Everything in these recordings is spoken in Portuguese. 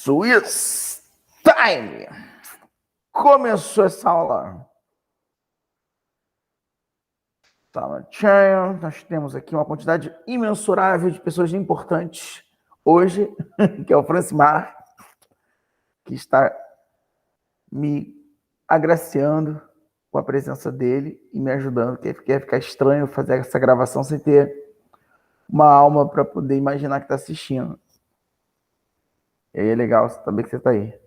Swiss Time! Começou essa aula. Tá, nós temos aqui uma quantidade imensurável de pessoas importantes hoje, que é o Francimar, que está me agraciando com a presença dele e me ajudando, que quer ficar estranho fazer essa gravação sem ter uma alma para poder imaginar que está assistindo. E aí é legal saber que você está aí.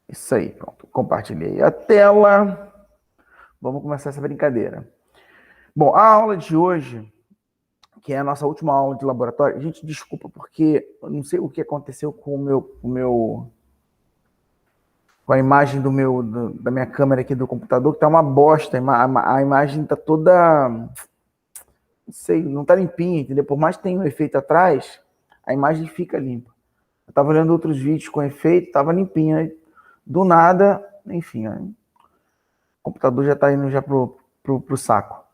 Isso aí, pronto. Compartilhei a tela. Vamos começar essa brincadeira. Bom, a aula de hoje, que é a nossa última aula de laboratório, gente, desculpa porque eu não sei o que aconteceu com com a imagem da minha câmera aqui do computador, que tá uma bosta. A imagem tá toda, não sei, não tá limpinha, entendeu? Por mais que tenha um efeito atrás, a imagem fica limpa. Eu tava olhando outros vídeos com efeito, tava limpinha. Do nada, enfim, o computador já tá indo já pro saco.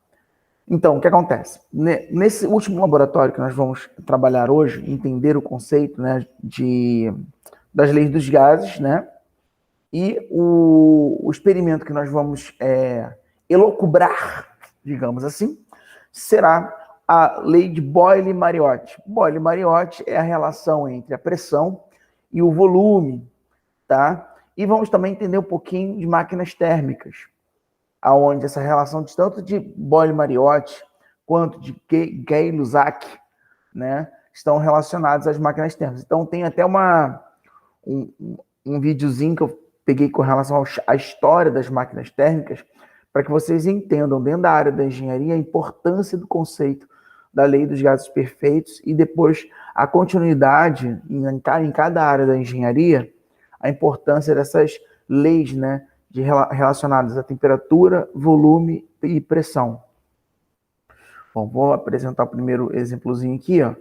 Então, o que acontece? Nesse último laboratório que nós vamos trabalhar hoje, entender o conceito, né, das leis dos gases, né, e o experimento que nós vamos elocubrar, digamos assim, será a lei de Boyle-Mariotti. Boyle-Mariotti é a relação entre a pressão e o volume, tá? E vamos também entender um pouquinho de máquinas térmicas, aonde essa relação de tanto de Boyle-Mariotti quanto de Gay-Lussac, né, estão relacionados às máquinas térmicas. Então tem até um videozinho que eu peguei com relação à história das máquinas térmicas, para que vocês entendam, dentro da área da engenharia, a importância do conceito da lei dos gases perfeitos e depois a continuidade em cada área da engenharia, a importância dessas leis, né, relacionadas à temperatura, volume e pressão. Bom, vou apresentar o primeiro exemplozinho aqui, ó,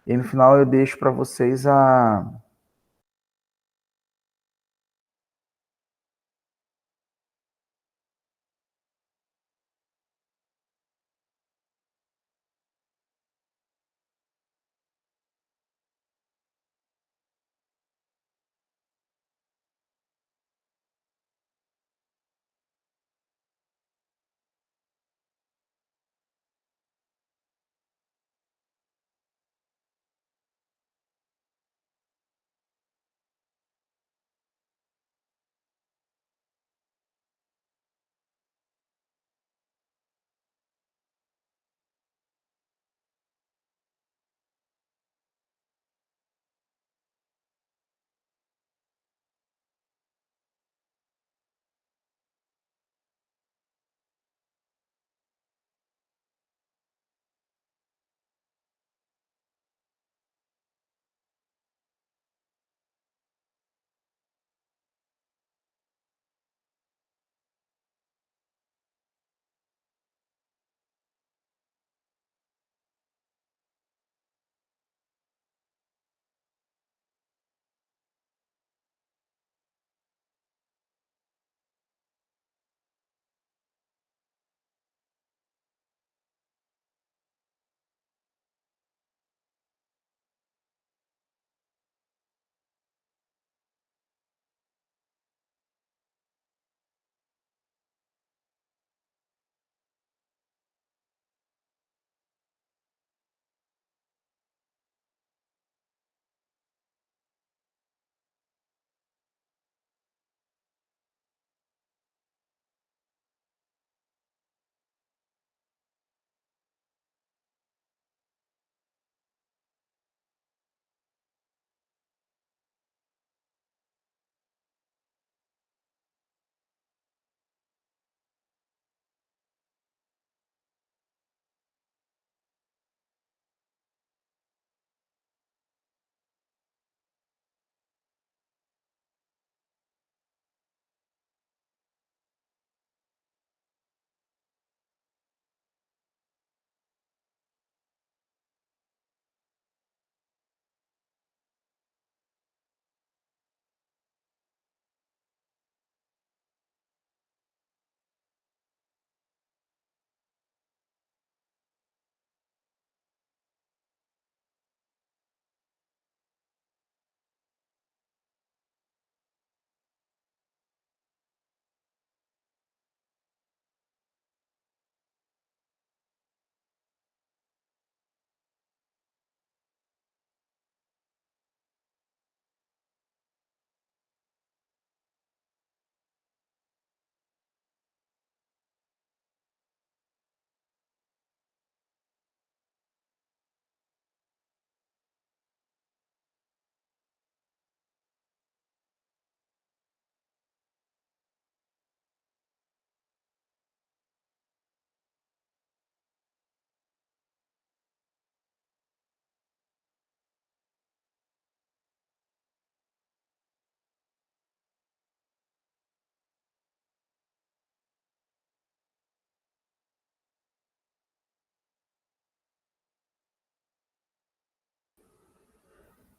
e no final eu deixo para vocês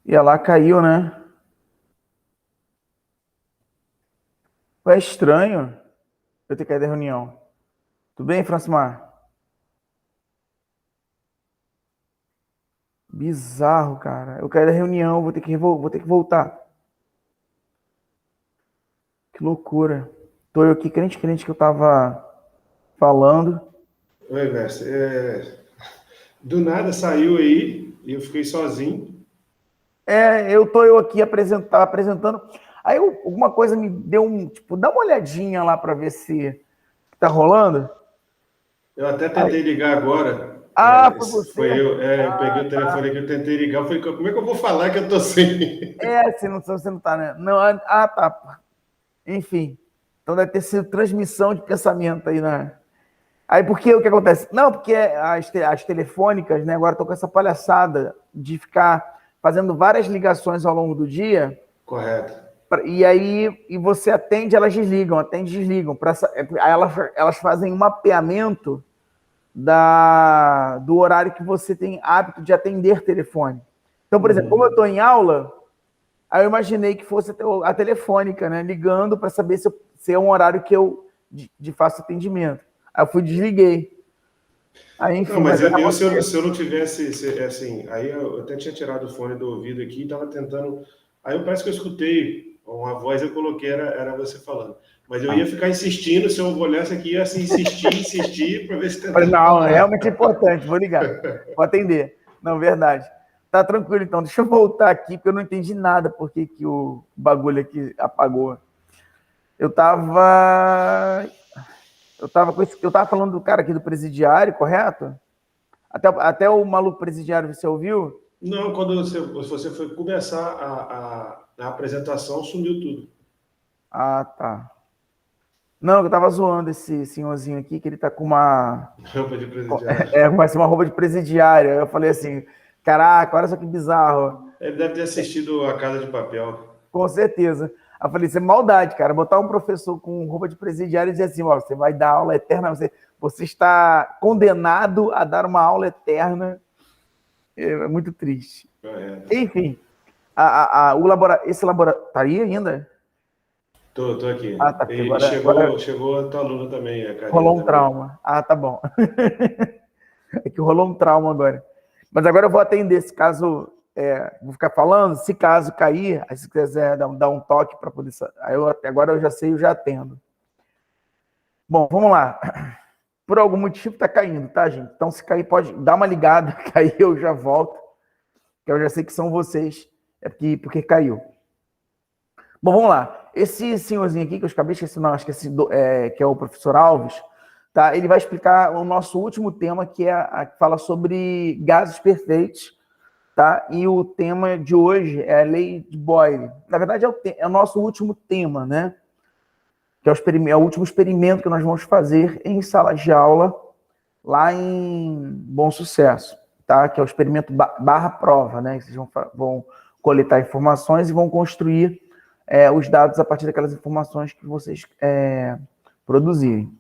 E ela caiu, né? É estranho eu ter caído da reunião. Tudo bem, Francimar? Bizarro, cara. Eu caí da reunião, vou ter que voltar. Que loucura. Tô eu aqui, crente que eu tava falando. Oi, mestre. Do nada saiu aí e eu fiquei sozinho. Eu aqui apresentando. Alguma coisa me deu tipo, dá uma olhadinha lá para ver se tá rolando. Eu até Aí, tentei ligar agora. foi você? Eu peguei o telefone aqui, eu tentei ligar. Eu falei, como é que eu vou falar que eu tô sem? Você não tá, né? Não, tá. Enfim. Então deve ter sido transmissão de pensamento aí, né? Aí porque o que acontece? Não, porque as telefônicas, né, agora estão com essa palhaçada de ficar fazendo várias ligações ao longo do dia. Correto. E aí você atende e desligam. Aí elas fazem um mapeamento do horário que você tem hábito de atender telefone. Então, por exemplo, como eu estou em aula, aí eu imaginei que fosse a telefônica, né? Ligando para saber se é um horário que eu de faço atendimento. Aí eu fui e desliguei. Aí, Não, enfim, mas mas era se eu não tivesse, assim, aí eu até tinha tirado o fone do ouvido aqui e estava tentando. Aí parece que eu escutei uma voz, eu coloquei, era você falando. Mas eu ia ficar insistindo, se eu olhasse aqui, ia assim, insistir para ver se falei, tentava não, é falar. realmente importante, vou ligar, vou atender. Não, verdade. Tá tranquilo, então. Deixa eu voltar aqui, porque eu não entendi nada porque que o bagulho aqui apagou. Eu tava. Eu tava falando do cara aqui do presidiário, correto? Até o maluco presidiário, você ouviu? Não, quando você foi começar a apresentação, sumiu tudo. Ah, tá. Não, eu tava zoando esse senhorzinho aqui, que ele tá com uma. Rampa de presidiário. Vai ser uma roupa de presidiário. Eu falei assim: caraca, olha só que bizarro. Ele deve ter assistido A Casa de Papel. Com certeza. Aí eu falei, isso é maldade, cara. Botar um professor com roupa de presidiário e dizer assim, ó, você vai dar aula eterna, você está condenado a dar uma aula eterna. É muito triste. Correto. Enfim, esse laboratório. Tá aí ainda? Tô aqui. Ah, tá, porque E agora chegou a tua aluna também, a Karina rolou um também. trauma. Ah, tá bom. É que rolou um trauma agora. Mas agora eu vou atender esse caso. Vou ficar falando, se caso cair, aí se quiser dar um toque para poder. Agora eu já sei, eu já atendo. Bom, vamos lá. Por algum motivo tá caindo, tá, gente? Então, se cair, pode dar uma ligada, cair eu já volto, que eu já sei que são vocês, porque caiu. Bom, vamos lá. Esse senhorzinho aqui, que eu acabei esquecendo, não, acho que, que é o professor Alves, tá? Ele vai explicar o nosso último tema, que que fala sobre gases perfeitos, tá? E o tema de hoje é a lei de Boyle. Na verdade, é o nosso último tema, né? Que é o último experimento que nós vamos fazer em sala de aula lá em Bom Sucesso, tá? Que é o experimento barra prova, né? Vocês vão coletar informações e vão construir os dados a partir daquelas informações que vocês produzirem,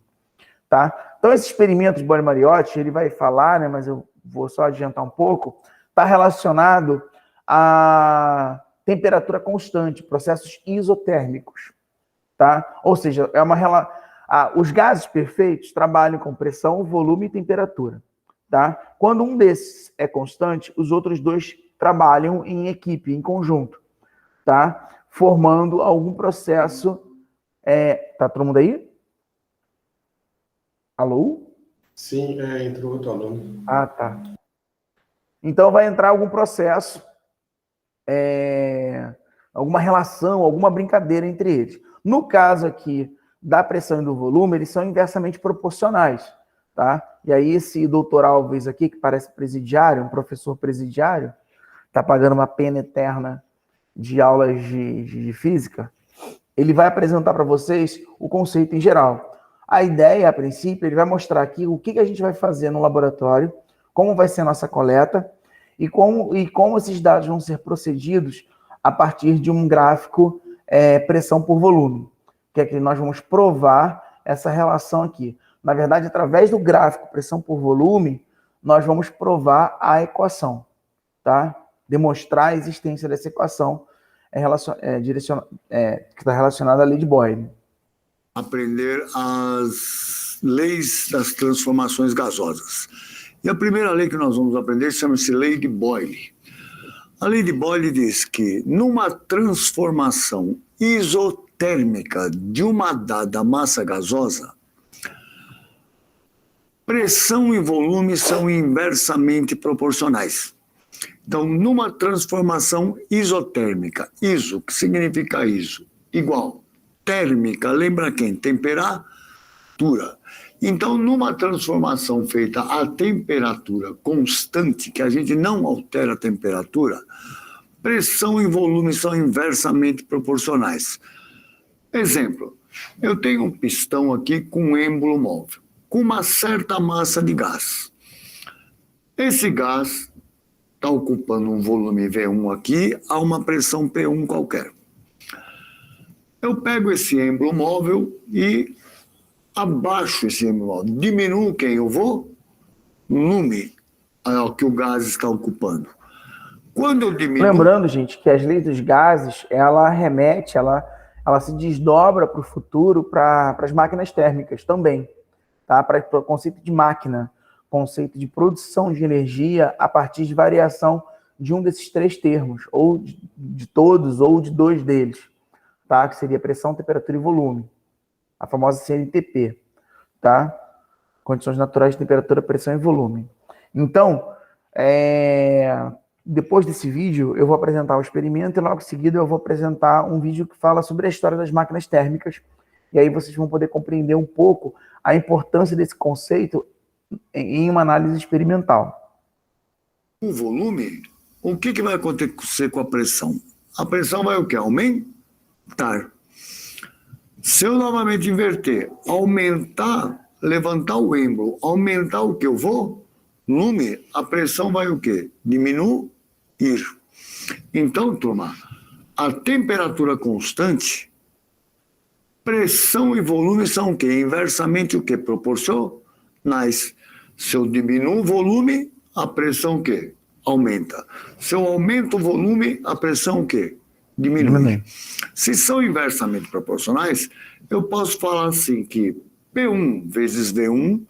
tá? Então, esse experimento de Boyle-Mariotti, ele vai falar, né? Mas eu vou só adiantar um pouco, está relacionado à temperatura constante, processos isotérmicos, tá? Ou seja, os gases perfeitos trabalham com pressão, volume e temperatura, tá? Quando um desses é constante, os outros dois trabalham em equipe, em conjunto, tá? Formando algum processo. Tá todo mundo aí? Alô? Sim, entrou outro aluno. Ah, tá. Então vai entrar algum processo, alguma relação, alguma brincadeira entre eles. No caso aqui da pressão e do volume, eles são inversamente proporcionais, tá? E aí esse doutor Alves aqui, que parece presidiário, um professor presidiário, tá pagando uma pena eterna de aulas de física, ele vai apresentar para vocês o conceito em geral. A ideia, a princípio, ele vai mostrar aqui o que a gente vai fazer no laboratório, como vai ser a nossa coleta e como esses dados vão ser procedidos a partir de um gráfico pressão por volume, que é que nós vamos provar essa relação aqui. Na verdade, através do gráfico pressão por volume, nós vamos provar a equação, tá? demonstrar a existência dessa equação que está relacionada à lei de Boyle. Aprender as leis das transformações gasosas. E a primeira lei que nós vamos aprender chama-se lei de Boyle. A lei de Boyle diz que numa transformação isotérmica de uma dada massa gasosa, pressão e volume são inversamente proporcionais. Então, numa transformação isotérmica, iso, que significa iso? Igual. Térmica, lembra quem? Temperatura. Então, numa transformação feita a temperatura constante, que a gente não altera a temperatura, pressão e volume são inversamente proporcionais. Exemplo, eu tenho um pistão aqui com um êmbolo móvel, com uma certa massa de gás. Esse gás está ocupando um volume V1 aqui a uma pressão P1 qualquer. Eu pego esse êmbolo móvel e abaixo esse êmbolo móvel. Diminuo quem eu vou? Lume, que o gás está ocupando. Quando eu diminuo... Lembrando, gente, que as leis dos gases, ela remete, ela se desdobra para o futuro, para as máquinas térmicas também, tá? Para o conceito de máquina, conceito de produção de energia a partir de variação de um desses três termos, ou de todos, ou de dois deles, tá? Que seria pressão, temperatura e volume. A famosa CNTP, tá? Condições naturais de temperatura, pressão e volume. Então, depois desse vídeo, eu vou apresentar o experimento e logo em seguida eu vou apresentar um vídeo que fala sobre a história das máquinas térmicas. E aí vocês vão poder compreender um pouco a importância desse conceito em uma análise experimental. O volume, o que vai acontecer com a pressão? A pressão vai o quê? Aumentar. Se eu novamente inverter, aumentar, levantar o êmbolo, aumentar o que eu vou, lume, a pressão vai o quê? Diminuir. Então, turma, a temperatura constante, pressão e volume são o quê? Inversamente o quê? Proporcionais. Se eu diminuo o volume, a pressão o quê? Aumenta. Se eu aumento o volume, a pressão o quê? Diminui. Se são inversamente proporcionais, eu posso falar assim que P1 vezes V1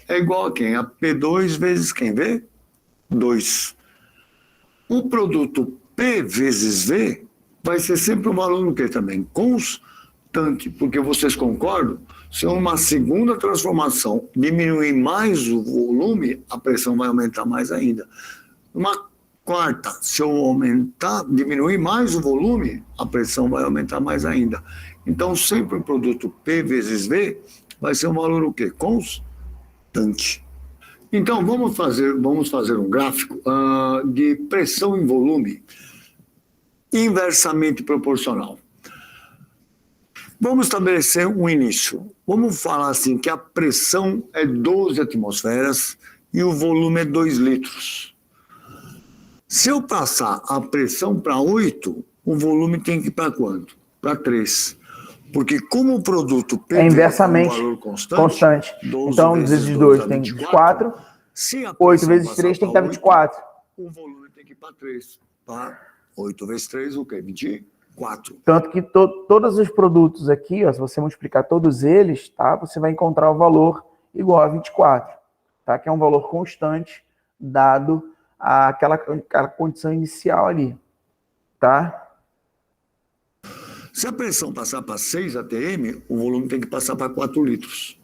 é igual a quem? A P2 vezes quem? V2. O produto P vezes V vai ser sempre um valor o quê também? Constante, porque vocês concordam? Se uma segunda transformação diminuir mais o volume, a pressão vai aumentar mais ainda. Uma quarta, se eu diminuir mais o volume, a pressão vai aumentar mais ainda. Então, sempre o produto P vezes V vai ser um valor o quê? Constante. Então, vamos fazer um gráfico de pressão e volume inversamente proporcional. Vamos estabelecer um início. Vamos falar assim que a pressão é 12 atmosferas e o volume é 2 litros. Se eu passar a pressão para 8, o volume tem que ir para quanto? Para 3. Porque como o produto P é inversamente um valor constante. Então, vezes 2 tem 24. 8 vezes 3 tem que dar 24. O volume tem que ir para 3. Tá? 8 vezes 3, o quê? 24. Tanto que todos os produtos aqui, ó, se você multiplicar todos eles, tá, você vai encontrar o valor igual a 24. Tá? Que é um valor constante dado aquela condição inicial ali, tá? Se a pressão passar para 6 atm, o volume tem que passar para 4 litros.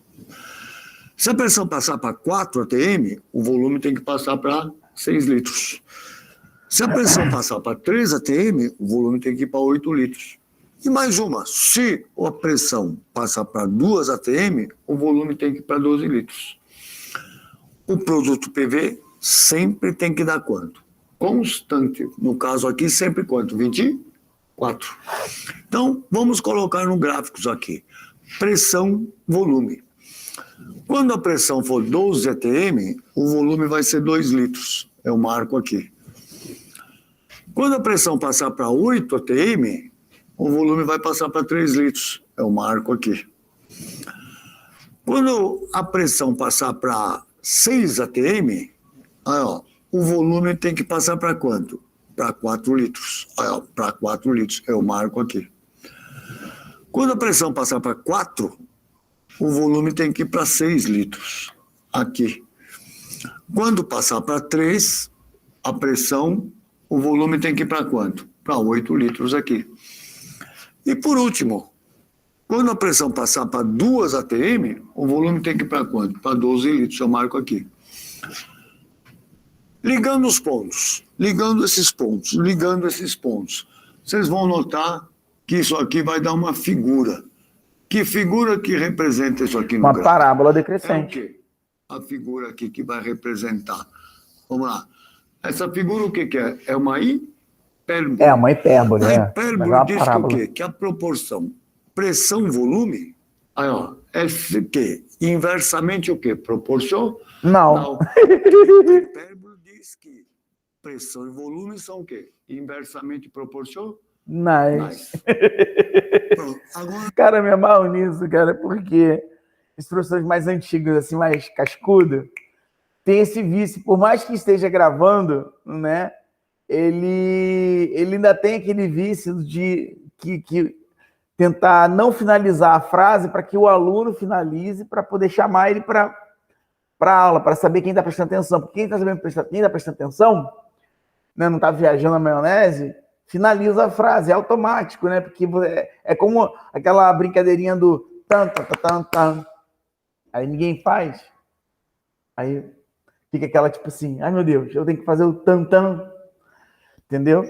Se a pressão passar para 4 atm, o volume tem que passar para 6 litros. Se a pressão passar para 3 atm, o volume tem que ir para 8 litros. E mais uma, se a pressão passar para 2 atm, o volume tem que ir para 12 litros. O produto PV sempre tem que dar quanto? Constante. No caso aqui, sempre quanto? 24. Então, vamos colocar no gráficos aqui. Pressão, volume. Quando a pressão for 12 atm, o volume vai ser 2 litros. Eu marco aqui. Quando a pressão passar para 8 atm, o volume vai passar para 3 litros. Eu marco aqui. Quando a pressão passar para 6 atm, aí, ó, o volume tem que passar para quanto? para 4 litros. Para 4 litros, eu marco aqui. Quando a pressão passar para 4, o volume tem que ir para 6 litros, aqui. Quando passar para 3, a pressão, o volume tem que ir para quanto? Para 8 litros aqui. E por último, quando a pressão passar para 2 atm, o volume tem que ir para quanto? Para 12 litros, eu marco aqui. Ligando os pontos, ligando esses pontos, vocês vão notar que isso aqui vai dar uma figura. Que figura que representa isso aqui no Uma gráfico? parábola É o decrescente. quê? A figura aqui que vai representar. Vamos lá. Essa figura o que é? É uma hipérbole. É uma hipérbole, A Mas é hipérbole uma diz que o parábola. quê? Que a proporção pressão-volume, aí ó, é o quê? Inversamente o quê? Proporcional. Não. A hipérbole diz que pressão e volume são o quê? Inversamente proporcionais. Nice. Pronto. Agora, Cara, eu me amarro nisso, cara, porque os professores mais antigos, assim, mais cascudo, tem esse vício, por mais que esteja gravando, né? Ele ainda tem aquele vício de que tentar não finalizar a frase para que o aluno finalize, para poder chamar ele para aula, para saber quem está prestando atenção. Porque quem está prestando atenção, né, não está viajando na maionese, finaliza a frase, é automático, né? Porque é como aquela brincadeirinha do tan, tan, tan, tan, tan. Aí ninguém faz. Aí fica aquela tipo assim, ai meu Deus, eu tenho que fazer o tan, tan. Entendeu?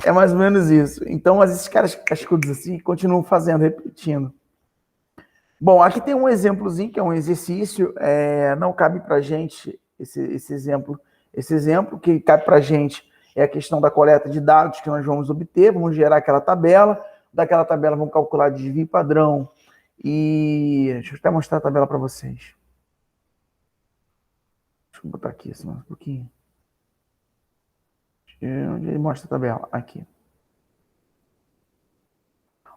É mais ou menos isso. Então, mas esses caras cascudos assim continuam fazendo, repetindo. Bom, aqui tem um exemplozinho, que é um exercício, não cabe para a gente esse exemplo. Esse exemplo que cabe para a gente é a questão da coleta de dados que nós vamos obter, vamos gerar aquela tabela, daquela tabela vamos calcular desvio padrão e... Deixa eu até mostrar a tabela para vocês. Deixa eu botar aqui, só um pouquinho. Onde ele mostra a tabela? Aqui.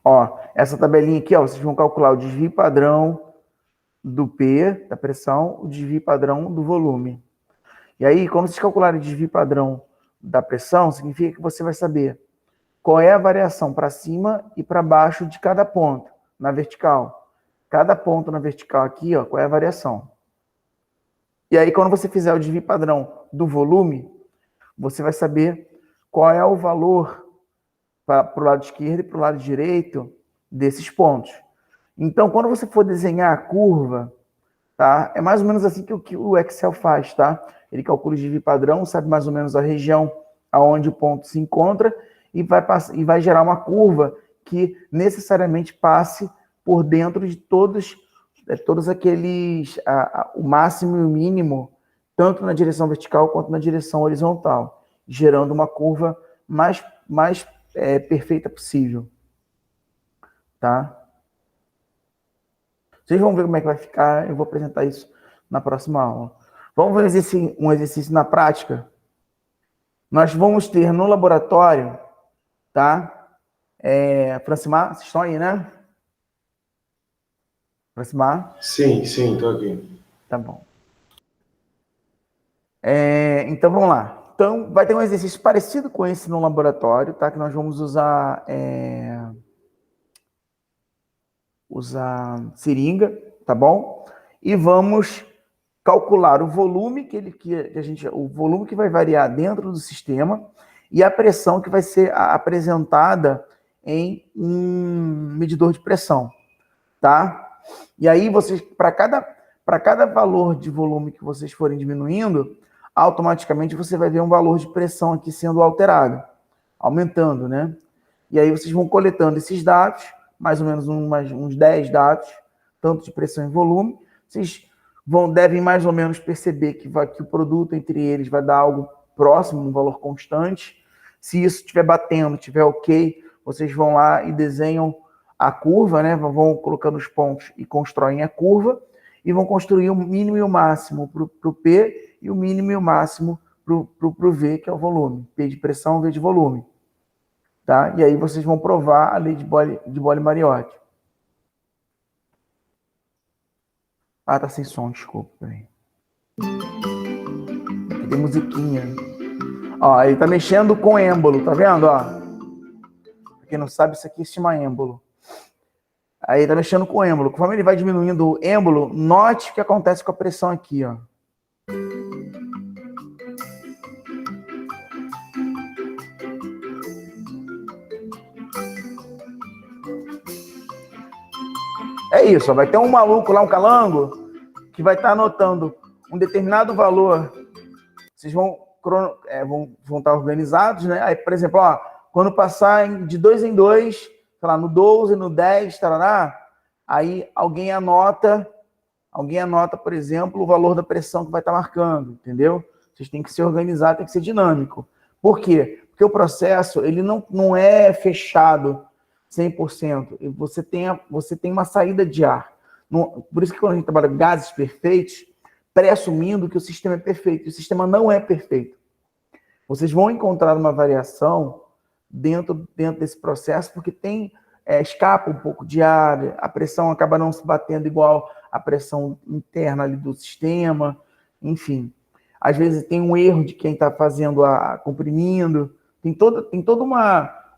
Ó, essa tabelinha aqui, ó, vocês vão calcular o desvio padrão do P, da pressão, o desvio padrão do volume. E aí, quando vocês calcularem o desvio padrão da pressão, significa que você vai saber qual é a variação para cima e para baixo de cada ponto na vertical. Cada ponto na vertical aqui, ó, qual é a variação. E aí, quando você fizer o desvio padrão do volume, você vai saber qual é o valor para o lado esquerdo e para o lado direito desses pontos. Então, quando você for desenhar a curva, tá? É mais ou menos assim que o Excel faz, tá? Ele calcula o desvio padrão, sabe mais ou menos a região aonde o ponto se encontra e vai gerar uma curva que necessariamente passe por dentro de todos aqueles, o máximo e o mínimo, tanto na direção vertical quanto na direção horizontal, gerando uma curva mais perfeita possível, tá? Vocês vão ver como é que vai ficar, eu vou apresentar isso na próxima aula. Vamos ver um exercício na prática? Nós vamos ter no laboratório, tá? Francimar, vocês estão aí, né? Francimar? Sim, estou aqui. Tá bom. Então, vamos lá. Então, vai ter um exercício parecido com esse no laboratório, tá? Que nós vamos usar seringa, tá bom? E vamos calcular o volume o volume que vai variar dentro do sistema e a pressão que vai ser apresentada em um medidor de pressão, tá? E aí vocês, para cada valor de volume que vocês forem diminuindo, automaticamente você vai ver um valor de pressão aqui sendo alterado, aumentando, né? E aí vocês vão coletando esses dados, mais ou menos uns 10 dados, tanto de pressão e volume. Vocês devem mais ou menos perceber que o produto entre eles vai dar algo próximo, um valor constante. Se isso estiver batendo, estiver ok, vocês vão lá e desenham a curva, né? Vão colocando os pontos e constroem a curva e vão construir o mínimo e o máximo para o P e o mínimo e o máximo para o V, que é o volume. P de pressão, V de volume. Tá? E aí vocês vão provar a lei de Boyle-Mariotti. Ah, tá sem som, desculpa. Peraí. Aqui tem musiquinha. Ó, ele tá mexendo com êmbolo, tá vendo? Ó. Pra quem não sabe, isso aqui se chama êmbolo. Aí ele tá mexendo com êmbolo. Conforme ele vai diminuindo o êmbolo, note o que acontece com a pressão aqui, ó. É isso, ó. Vai ter um maluco lá, um calango, que vai estar anotando um determinado valor. Vocês vão estar organizados, né? Aí, por exemplo, ó, quando passar de 2 em 2, sei lá, no 12, no 10, tarará, aí alguém anota, por exemplo, o valor da pressão que vai estar marcando, entendeu? Vocês têm que se organizar, tem que ser dinâmico. Por quê? Porque o processo, ele não é fechado 100%. Você tem uma saída de ar. Por isso que quando a gente trabalha gases perfeitos, pré-assumindo que o sistema é perfeito. O sistema não é perfeito. Vocês vão encontrar uma variação dentro desse processo, porque escapa um pouco de ar, a pressão acaba não se batendo igual a pressão interna ali do sistema, enfim. Às vezes tem um erro de quem está fazendo comprimindo, tem todo um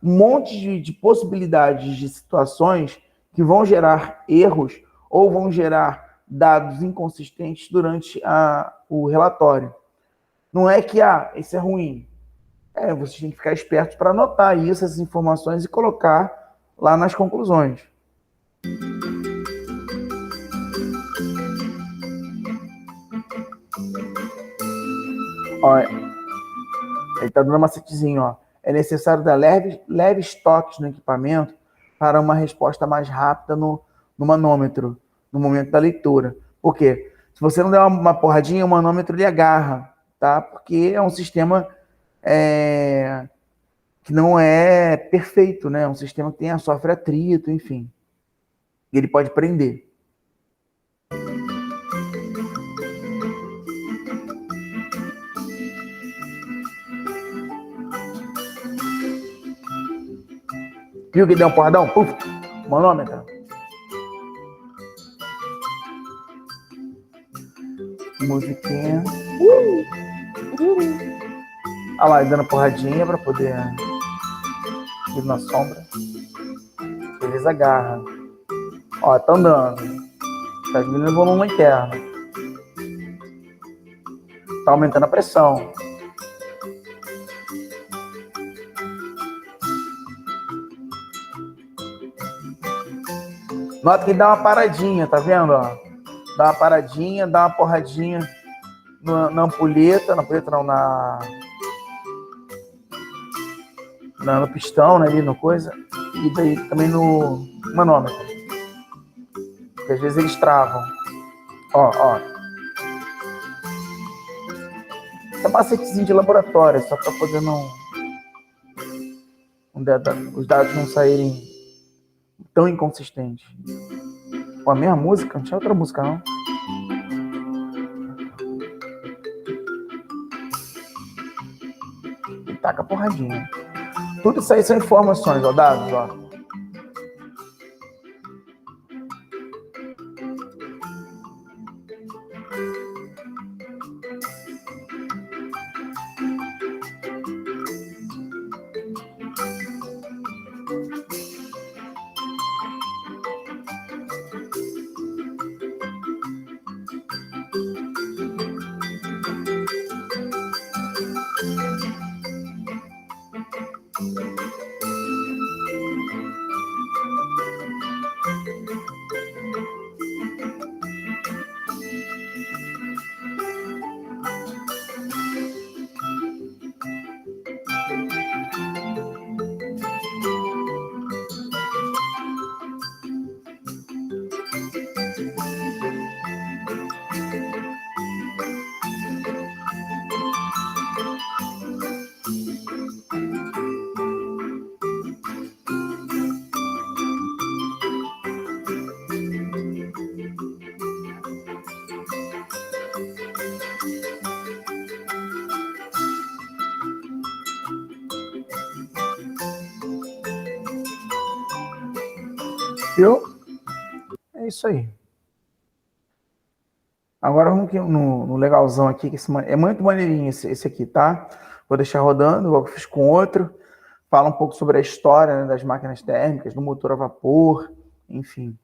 monte de possibilidades de situações que vão gerar erros ou vão gerar dados inconsistentes durante o relatório. Não é que isso é ruim. Vocês têm que ficar espertos para anotar essas informações e colocar lá nas conclusões. Ó, ele está dando um macetezinho, ó. É necessário dar leves toques no equipamento para uma resposta mais rápida no manômetro, no momento da leitura. Por quê? Se você não der uma porradinha, o manômetro ele agarra, tá? Porque é um sistema que não é perfeito, né? É um sistema que sofre atrito, enfim. E ele pode prender. Viu que deu um porradão? Puf! Manômetro. Musiquinha. Olha lá, dando porradinha para poder ir na sombra. Eles agarram. Ó, tá andando. Tá diminuindo o volume interno. Tá aumentando a pressão. Nota que dá uma paradinha, tá vendo? Ó? Dá uma paradinha, dá uma porradinha na ampulheta, no pistão, né, ali no coisa, e daí também no manômetro. Porque às vezes eles travam. Ó. Isso é macetezinho de laboratório, só para poder os dados não saírem tão inconsistentes. Pô, a mesma música? Não tinha outra música, não. E taca a porradinha. Tudo isso aí são informações, ó, dados, ó. Viu? É isso aí. Agora vamos no legalzão aqui, que é muito maneirinho esse aqui, tá? Vou deixar rodando, igual que eu fiz com outro. Fala um pouco sobre a história, né, das máquinas térmicas, do motor a vapor, enfim.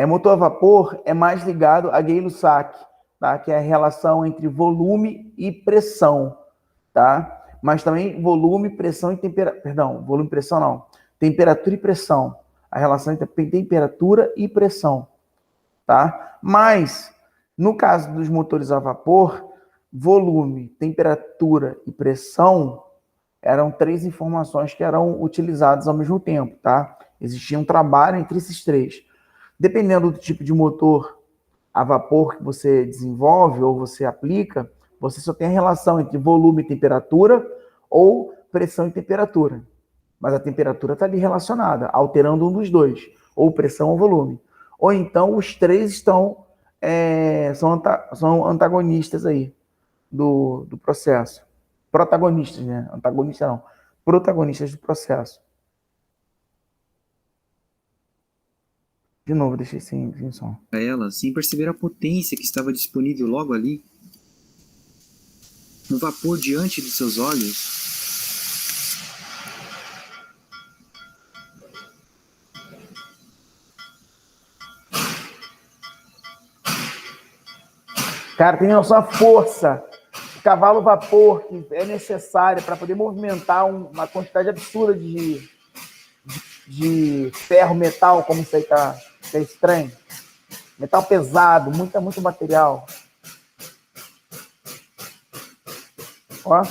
Motor a vapor é mais ligado a Gay-Lussac, tá? Que é a relação entre volume e pressão, tá? Mas também volume, pressão e temperatura. Perdão, volume e pressão não. Temperatura e pressão. A relação entre temperatura e pressão, tá? Mas, no caso dos motores a vapor, volume, temperatura e pressão eram 3 informações que eram utilizadas ao mesmo tempo, tá? Existia um trabalho entre esses 3. Dependendo do tipo de motor a vapor que você desenvolve ou você aplica, você só tem a relação entre volume e temperatura ou pressão e temperatura. Mas a temperatura está ali relacionada, alterando um dos dois, ou pressão ou volume. Ou então os 3 são antagonistas aí do processo. Protagonistas, né? Antagonista não. Protagonistas do processo. De novo, deixei sem som. Para ela, sem perceber a potência que estava disponível logo ali. No vapor diante de seus olhos. Cara, tem noção da força. O cavalo vapor que é necessária para poder movimentar uma quantidade absurda de ferro, metal, como isso aí tá estranho. Metal pesado, muito material. Ó.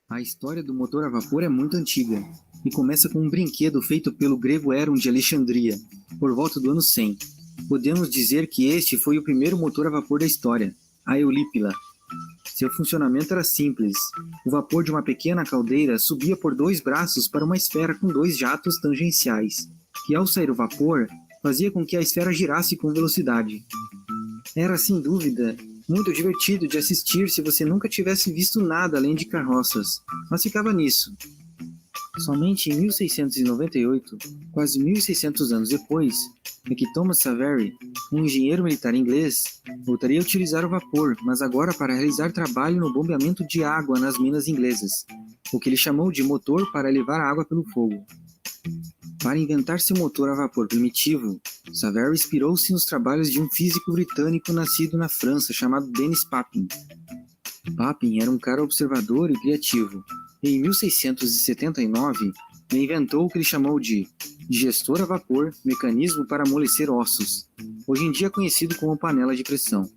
A história do motor a vapor é muito antiga e começa com um brinquedo feito pelo grego Héron de Alexandria, por volta do ano 100. Podemos dizer que este foi o primeiro motor a vapor da história, a Eulípila. Seu funcionamento era simples. O vapor de uma pequena caldeira subia por 2 braços para uma esfera com 2 jatos tangenciais, que ao sair o vapor, fazia com que a esfera girasse com velocidade. Era, sem dúvida, muito divertido de assistir se você nunca tivesse visto nada além de carroças, mas ficava nisso. Somente em 1698, quase 1.600 anos depois, é que Thomas Savery, um engenheiro militar inglês, voltaria a utilizar o vapor, mas agora para realizar trabalho no bombeamento de água nas minas inglesas, o que ele chamou de motor para levar a água pelo fogo. Para inventar seu motor a vapor primitivo, Savery inspirou-se nos trabalhos de um físico britânico nascido na França chamado Denis Papin. Papin era um cara observador e criativo. Em 1679, ele inventou o que ele chamou de digestor a vapor, mecanismo para amolecer ossos, hoje em dia conhecido como panela de pressão.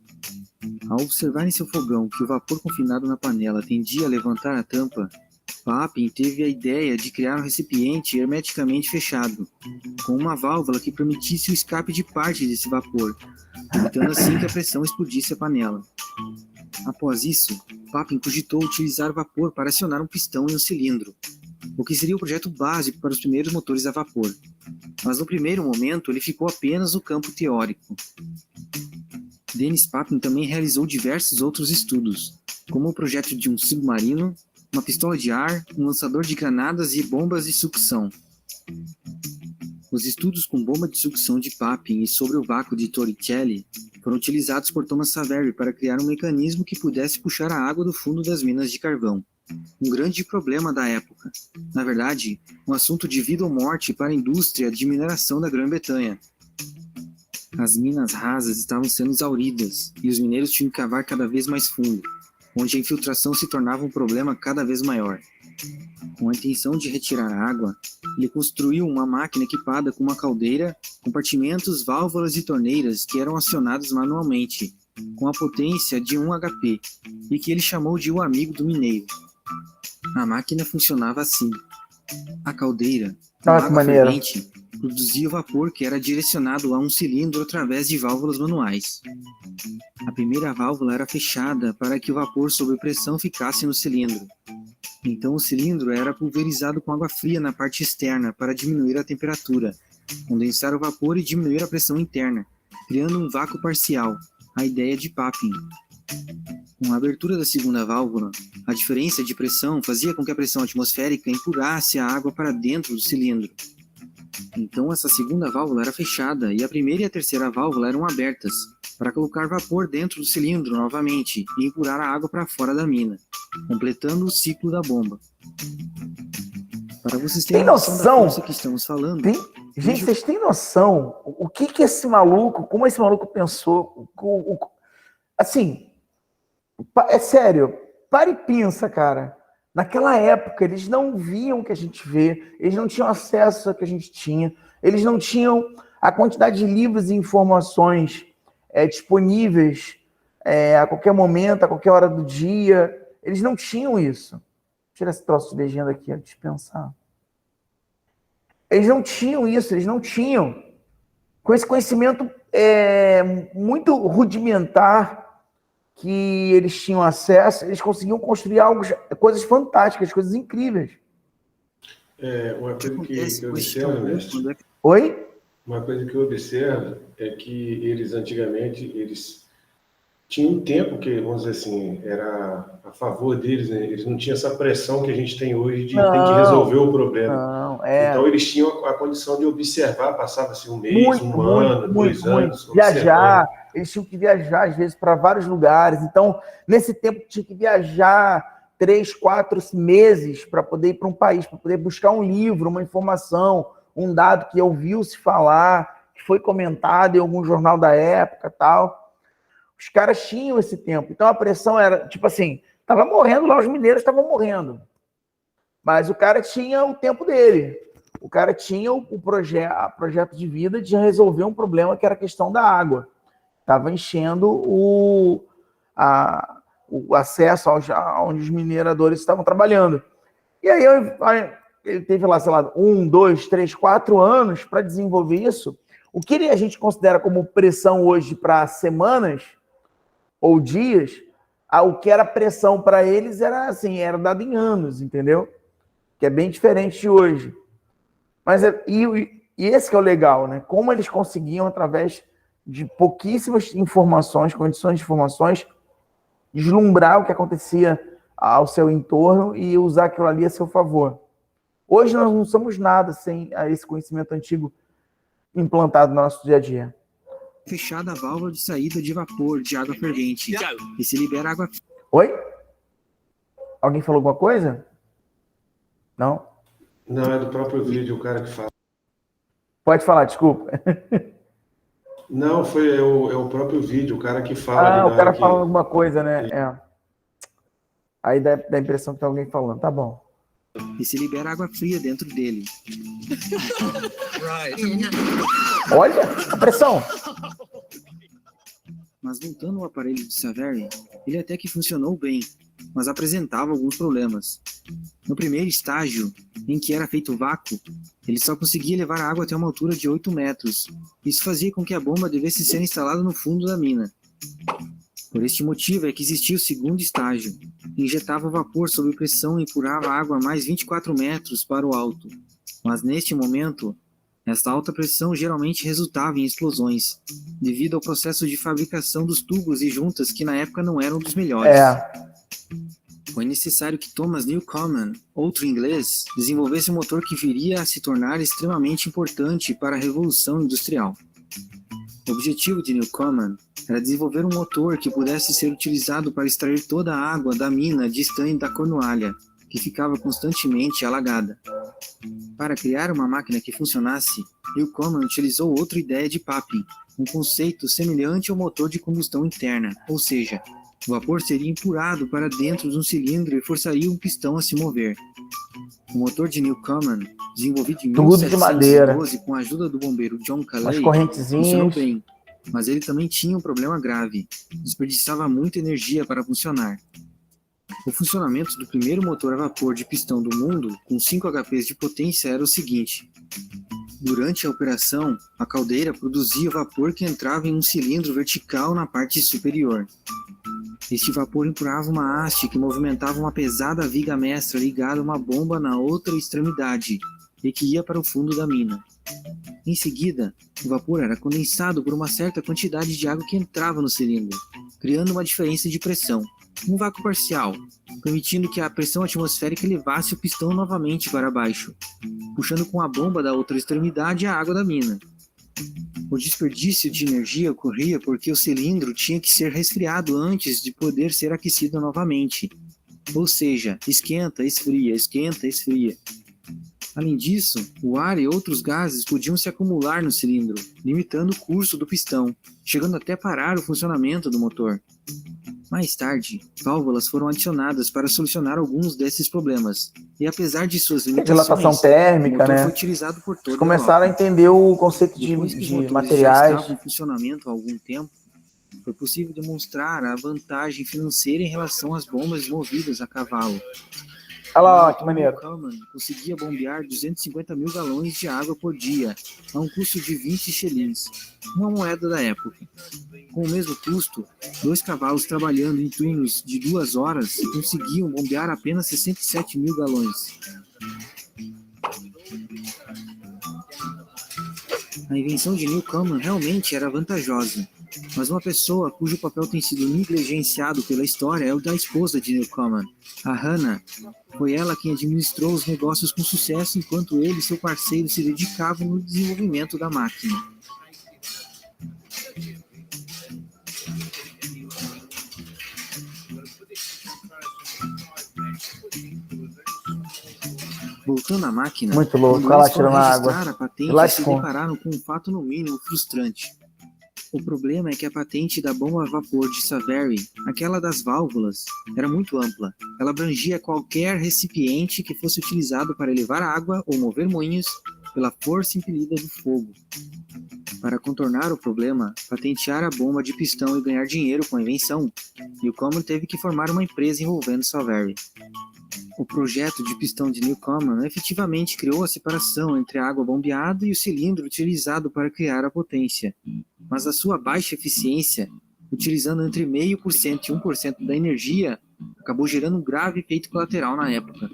Ao observar em seu fogão que o vapor confinado na panela tendia a levantar a tampa, Papin teve a ideia de criar um recipiente hermeticamente fechado, com uma válvula que permitisse o escape de parte desse vapor, evitando assim que a pressão explodisse a panela. Após isso, Papin cogitou utilizar vapor para acionar um pistão em um cilindro, o que seria o projeto básico para os primeiros motores a vapor. Mas no primeiro momento ele ficou apenas no campo teórico. Denis Papin também realizou diversos outros estudos, como o projeto de um submarino, uma pistola de ar, um lançador de granadas e bombas de sucção. Os estudos com bomba de sucção de Papin e sobre o vácuo de Torricelli foram utilizados por Thomas Savery para criar um mecanismo que pudesse puxar a água do fundo das minas de carvão. Um grande problema da época. Na verdade, um assunto de vida ou morte para a indústria de mineração da Grã-Bretanha. As minas rasas estavam sendo exauridas e os mineiros tinham que cavar cada vez mais fundo, onde a infiltração se tornava um problema cada vez maior. Com a intenção de retirar a água, ele construiu uma máquina equipada com uma caldeira, compartimentos, válvulas e torneiras que eram acionados manualmente, com a potência de 1 HP, e que ele chamou de o amigo do mineiro. A máquina funcionava assim. A caldeira, com água fervente, produzia o vapor que era direcionado a um cilindro através de válvulas manuais. A primeira válvula era fechada para que o vapor sob pressão ficasse no cilindro. Então o cilindro era pulverizado com água fria na parte externa para diminuir a temperatura, condensar o vapor e diminuir a pressão interna, criando um vácuo parcial, a ideia de Papin. Com a abertura da segunda válvula, a diferença de pressão fazia com que a pressão atmosférica empurrasse a água para dentro do cilindro. Então essa segunda válvula era fechada e a primeira e a terceira válvula eram abertas, para colocar vapor dentro do cilindro novamente e empurrar a água para fora da mina, completando o ciclo da bomba. Para vocês terem Tem noção da noção? força que estamos falando, Gente, vocês têm noção o que esse maluco, como esse maluco pensou? Assim, é sério, para e pensa, cara. Naquela época, eles não viam o que a gente vê, eles não tinham acesso ao que a gente tinha, eles não tinham a quantidade de livros e informações disponíveis a qualquer momento, a qualquer hora do dia. Eles não tinham isso. Tira esse troço de legenda aqui, antes de pensar. Eles não tinham isso, eles não tinham. Com esse conhecimento muito rudimentar que eles tinham acesso, eles conseguiam construir coisas fantásticas, coisas incríveis. Uma coisa que eu observo, mestre, Oi? uma coisa que eu observo é que eles antigamente tinham um tempo que, vamos dizer assim, era a favor deles, né? Eles não tinham essa pressão que a gente tem hoje de ter que resolver o problema. Então eles tinham a condição de observar, passava-se um mês, um ano, 2 anos. Viajar, eles tinham que viajar, às vezes, para vários lugares. Então, nesse tempo, tinha que viajar 3, 4 meses para poder ir para um país, para poder buscar um livro, uma informação, um dado que ouviu-se falar, que foi comentado em algum jornal da época e tal. Os caras tinham esse tempo. Então, a pressão era, tipo assim, estava morrendo lá, os mineiros estavam morrendo. Mas o cara tinha o tempo dele. O cara tinha o projeto de vida de resolver um problema que era a questão da água. Estava enchendo o acesso onde os mineradores estavam trabalhando. E aí ele teve lá, sei lá, 1, 2, 3, 4 anos para desenvolver isso. O que a gente considera como pressão hoje para semanas ou dias, o que era pressão para eles era assim, era dado em anos, entendeu? Que é bem diferente de hoje. Mas e esse que é o legal, né? Como eles conseguiam, através de pouquíssimas informações, condições de informações, deslumbrar o que acontecia ao seu entorno e usar aquilo ali a seu favor. Hoje nós não somos nada sem esse conhecimento antigo implantado no nosso dia a dia. Fechada a válvula de saída de vapor de água fervente e se libera água. Oi? Alguém falou alguma coisa? Não? Não, é do próprio vídeo, o cara que fala. Pode falar, desculpa. Não, é o próprio vídeo, o cara que fala. O cara fala alguma coisa, né? Aí dá a impressão que tem alguém falando. Tá bom. E se libera água fria dentro dele. Olha a pressão. Mas voltando ao aparelho de Savary, ele até que funcionou bem, mas apresentava alguns problemas. No primeiro estágio, em que era feito vácuo, ele só conseguia levar a água até uma altura de 8 metros. Isso fazia com que a bomba devesse ser instalada no fundo da mina. Por este motivo é que existia o segundo estágio. Injetava vapor sob pressão e empurrava a água a mais 24 metros para o alto. Mas neste momento, esta alta pressão geralmente resultava em explosões, devido ao processo de fabricação dos tubos e juntas que na época não eram dos melhores. Foi necessário que Thomas Newcomen, outro inglês, desenvolvesse um motor que viria a se tornar extremamente importante para a Revolução Industrial. O objetivo de Newcomen era desenvolver um motor que pudesse ser utilizado para extrair toda a água da mina de estanho da Cornualha, que ficava constantemente alagada. Para criar uma máquina que funcionasse, Newcomen utilizou outra ideia de Papin, um conceito semelhante ao motor de combustão interna, ou seja, o vapor seria empurrado para dentro de um cilindro e forçaria um pistão a se mover. O motor de Newcomen, desenvolvido em 1712 com a ajuda do bombeiro John Calais, funcionou bem, mas ele também tinha um problema grave: desperdiçava muita energia para funcionar. O funcionamento do primeiro motor a vapor de pistão do mundo, com 5 HPs de potência, era o seguinte: durante a operação, a caldeira produzia vapor que entrava em um cilindro vertical na parte superior. Este vapor empurrava uma haste que movimentava uma pesada viga mestra ligada a uma bomba na outra extremidade e que ia para o fundo da mina. Em seguida, o vapor era condensado por uma certa quantidade de água que entrava no cilindro, criando uma diferença de pressão, um vácuo parcial, permitindo que a pressão atmosférica levasse o pistão novamente para baixo, puxando com a bomba da outra extremidade a água da mina. O desperdício de energia ocorria porque o cilindro tinha que ser resfriado antes de poder ser aquecido novamente. Ou seja, esquenta, esfria, esquenta, esfria. Além disso, o ar e outros gases podiam se acumular no cilindro, limitando o curso do pistão, chegando até parar o funcionamento do motor. Mais tarde, válvulas foram adicionadas para solucionar alguns desses problemas, e apesar de suas limitações, Dilatação térmica, o motor né? foi utilizado por toda a Começaram a Europa. entender o conceito Depois que os de motores já materiais. estavam em funcionamento há algum tempo, foi possível demonstrar a vantagem financeira em relação às bombas movidas a cavalo. Olha lá, ó, que O maneiro. Cummins conseguia bombear 250 mil galões de água por dia, a um custo de 20 xelins, uma moeda da época. Com o mesmo custo, 2 cavalos trabalhando em turnos de 2 horas conseguiam bombear apenas 67 mil galões. A invenção de Newcomen realmente era vantajosa, mas uma pessoa cujo papel tem sido negligenciado pela história é o da esposa de Newcomen, a Hannah. Foi ela quem administrou os negócios com sucesso enquanto ele e seu parceiro se dedicavam no desenvolvimento da máquina. Voltando à máquina, Muito louco, quando olha lá eles foram tirando a registrar água. a patente, Lá se com- depararam com um fato no mínimo frustrante. O problema é que a patente da bomba a vapor de Savary, aquela das válvulas, era muito ampla. Ela abrangia qualquer recipiente que fosse utilizado para elevar água ou mover moinhos pela força impelida do fogo. Para contornar o problema, patentear a bomba de pistão e ganhar dinheiro com a invenção, Newcomen teve que formar uma empresa envolvendo Savary. O projeto de pistão de Newcomen efetivamente criou a separação entre a água bombeada e o cilindro utilizado para criar a potência, mas a sua baixa eficiência, utilizando entre 0,5% e 1% da energia, acabou gerando um grave efeito colateral na época.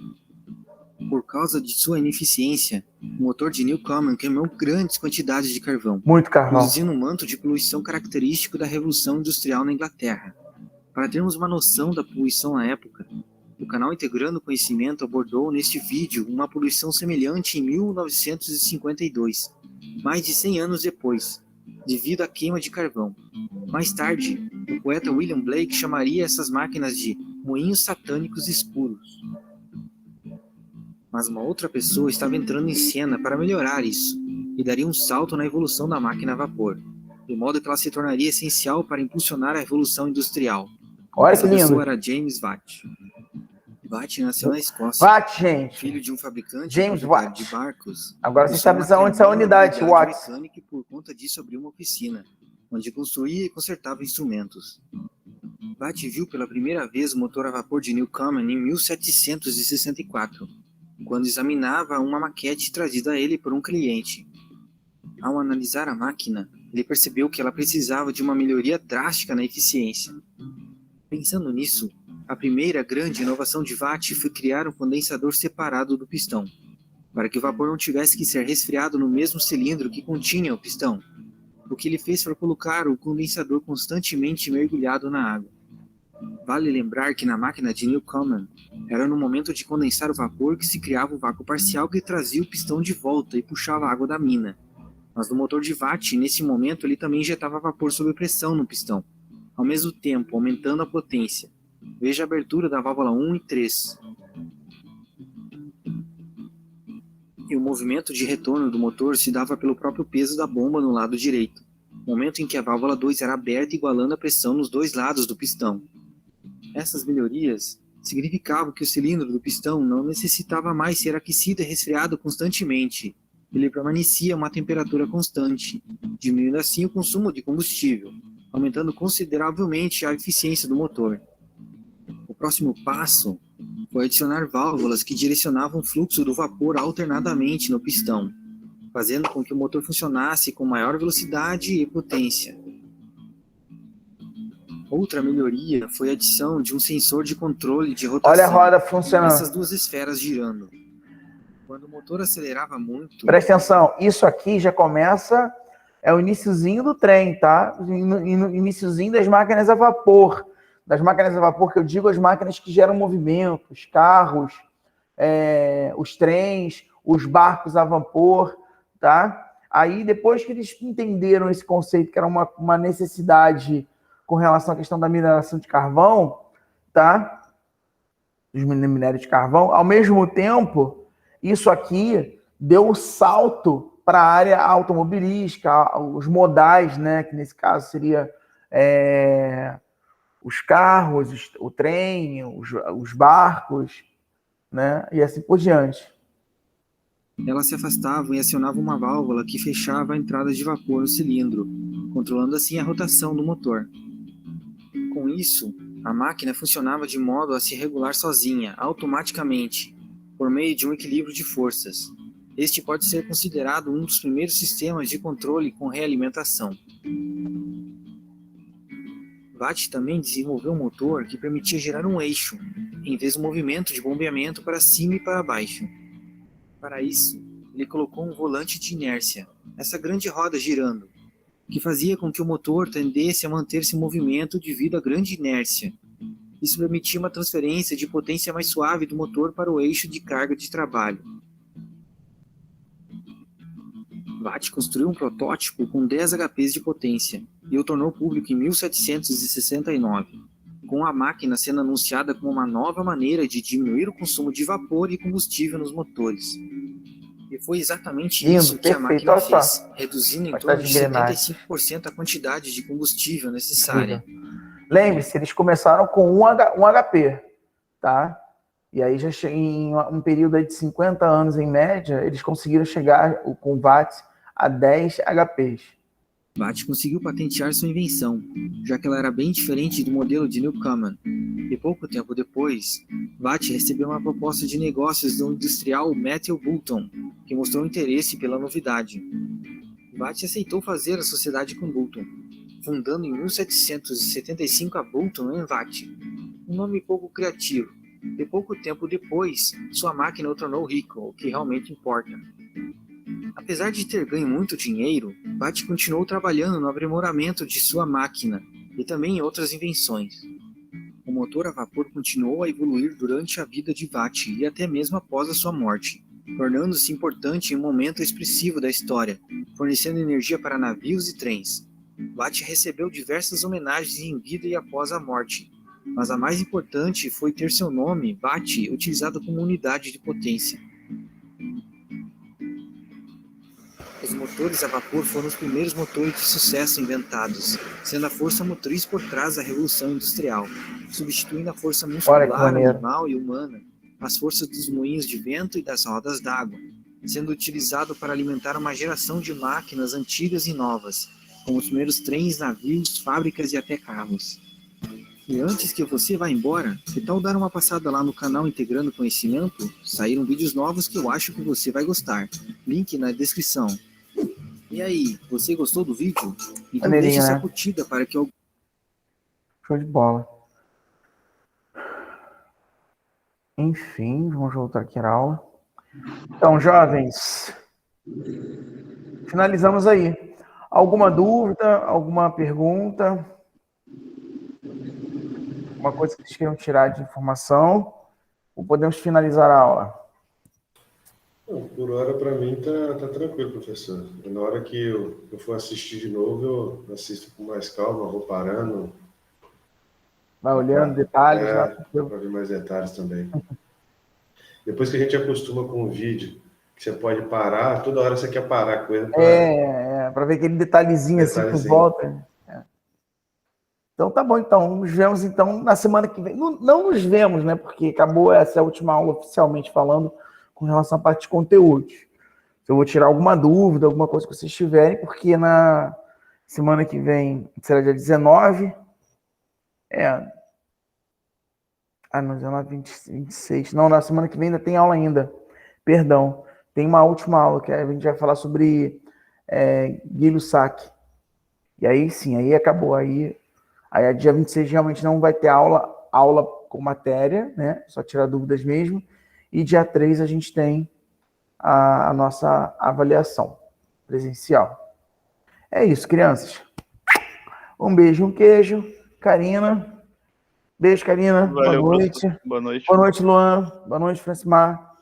Por causa de sua ineficiência, o motor de Newcomen queimou grandes quantidades de carvão, Muito carvão. produzindo um manto de poluição característico da Revolução Industrial na Inglaterra. Para termos uma noção da poluição na época, o canal Integrando Conhecimento abordou neste vídeo uma poluição semelhante em 1952, mais de 100 anos depois, devido à queima de carvão. Mais tarde, o poeta William Blake chamaria essas máquinas de moinhos satânicos escuros. Mas uma outra pessoa estava entrando em cena para melhorar isso, e daria um salto na evolução da máquina a vapor, de modo que ela se tornaria essencial para impulsionar a Revolução Industrial. Olha Essa que lindo. pessoa era James Watt. Watt nasceu na Escócia, Watt, gente. filho de um fabricante James e proprietário Watt. de barcos. Agora você Possuía sabe uma onde está a tremenda unidade, habilidade Watt. mecânica e por conta disso abriu uma oficina, onde construía e consertava instrumentos. Watt viu pela primeira vez o motor a vapor de Newcomen em 1764, quando examinava uma maquete trazida a ele por um cliente. Ao analisar a máquina, ele percebeu que ela precisava de uma melhoria drástica na eficiência. Pensando nisso, a primeira grande inovação de Watt foi criar um condensador separado do pistão, para que o vapor não tivesse que ser resfriado no mesmo cilindro que continha o pistão. O que ele fez foi colocar o condensador constantemente mergulhado na água. Vale lembrar que na máquina de Newcomen, era no momento de condensar o vapor que se criava o vácuo parcial que trazia o pistão de volta e puxava a água da mina. Mas no motor de Watt, nesse momento, ele também injetava vapor sob pressão no pistão, ao mesmo tempo aumentando a potência. Veja a abertura da válvula 1 e 3. E o movimento de retorno do motor se dava pelo próprio peso da bomba no lado direito, momento em que a válvula 2 era aberta igualando a pressão nos dois lados do pistão. Essas melhorias significavam que o cilindro do pistão não necessitava mais ser aquecido e resfriado constantemente. Ele permanecia a uma temperatura constante, diminuindo assim o consumo de combustível, aumentando consideravelmente a eficiência do motor. O próximo passo foi adicionar válvulas que direcionavam o fluxo do vapor alternadamente no pistão, fazendo com que o motor funcionasse com maior velocidade e potência. Outra melhoria foi a adição de um sensor de controle de rotação. Olha a roda funcionando. Essas duas esferas girando. Quando o motor acelerava muito... Presta atenção, isso aqui já começa, é o iniciozinho do trem, tá? Iniciozinho das máquinas a vapor. Das máquinas a vapor, que eu digo as máquinas que geram movimento, os carros, os trens, os barcos a vapor, tá? Aí, depois que eles entenderam esse conceito, que era uma necessidade com relação à questão da mineração de carvão, tá? Dos minérios de carvão, ao mesmo tempo, isso aqui deu um salto para a área automobilística, os modais, né? Que nesse caso seria os carros, o trem, os barcos, né? E assim por diante. Elas se afastavam e acionavam uma válvula que fechava a entrada de vapor no cilindro, controlando assim a rotação do motor. Com isso, a máquina funcionava de modo a se regular sozinha, automaticamente, por meio de um equilíbrio de forças. Este pode ser considerado um dos primeiros sistemas de controle com realimentação. Watt também desenvolveu um motor que permitia gerar um eixo, em vez do movimento de bombeamento para cima e para baixo. Para isso, ele colocou um volante de inércia, essa grande roda girando, que fazia com que o motor tendesse a manter-se em movimento devido à grande inércia. Isso permitia uma transferência de potência mais suave do motor para o eixo de carga de trabalho. Watt construiu um protótipo com 10 HPs de potência e o tornou público em 1769, com a máquina sendo anunciada como uma nova maneira de diminuir o consumo de vapor e combustível nos motores. E foi exatamente isso que a máquina fez, reduzindo em torno de 75% a quantidade de combustível necessária. Lembre-se, eles começaram com um HP, tá? E aí, já em um período aí de 50 anos, em média, eles conseguiram chegar com Watt a 10 HPs. Watt conseguiu patentear sua invenção, já que ela era bem diferente do modelo de Newcomen. E pouco tempo depois, Watt recebeu uma proposta de negócios do industrial Matthew Boulton, que mostrou interesse pela novidade. Watt aceitou fazer a sociedade com Boulton, fundando em 1775 a Boulton & Watt, um nome pouco criativo. E pouco tempo depois, sua máquina o tornou rico, o que realmente importa. Apesar de ter ganho muito dinheiro, Watt continuou trabalhando no aprimoramento de sua máquina e também em outras invenções. O motor a vapor continuou a evoluir durante a vida de Watt e até mesmo após a sua morte, tornando-se importante em um momento expressivo da história, fornecendo energia para navios e trens. Watt recebeu diversas homenagens em vida e após a morte, mas a mais importante foi ter seu nome, Watt, utilizado como unidade de potência. Os motores a vapor foram os primeiros motores de sucesso inventados, sendo a força motriz por trás da Revolução Industrial, substituindo a força muscular, animal e humana, as forças dos moinhos de vento e das rodas d'água, sendo utilizado para alimentar uma geração de máquinas antigas e novas, como os primeiros trens, navios, fábricas e até carros. E antes que você vá embora, que tal dar uma passada lá no canal Integrando Conhecimento? Saíram vídeos novos que eu acho que você vai gostar. Link na descrição. E aí, você gostou do vídeo? Então deixa essa curtida para que eu... Show de bola. Enfim, vamos voltar aqui à aula. Então, jovens, finalizamos aí. Alguma dúvida? Alguma pergunta? Uma coisa que vocês queiram tirar de informação? Ou podemos finalizar a aula? Não, por hora, para mim, tá tranquilo, professor. Na hora que eu for assistir de novo, eu assisto com mais calma, vou parando. Vai olhando detalhes. Para ver mais detalhes também. Depois que a gente acostuma com o vídeo, que você pode parar, toda hora você quer parar com ele. Para ver aquele detalhezinho assim por volta. Então tá bom, então. Nos vemos então na semana que vem. Não nos vemos, né? Porque acabou essa última aula oficialmente falando com relação à parte de conteúdos. Eu vou tirar alguma dúvida, alguma coisa que vocês tiverem, porque na semana que vem, será dia 19. Não, 19, 26. Não, na semana que vem ainda tem aula ainda. Perdão. Tem uma última aula que a gente vai falar sobre Gay-Lussac. E aí sim, aí acabou. Aí a dia 26 realmente não vai ter aula com matéria, né? Só tirar dúvidas mesmo. E dia 3 a gente tem a nossa avaliação presencial. É isso, crianças. Um beijo, um queijo. Karina. Beijo, Karina. Valeu, Boa noite. professor. Boa noite. Boa noite, Luan. Boa noite, Francimar.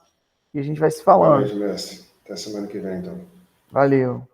E a gente vai se Boa falando. noite, mestre. Até semana que vem, então. Valeu.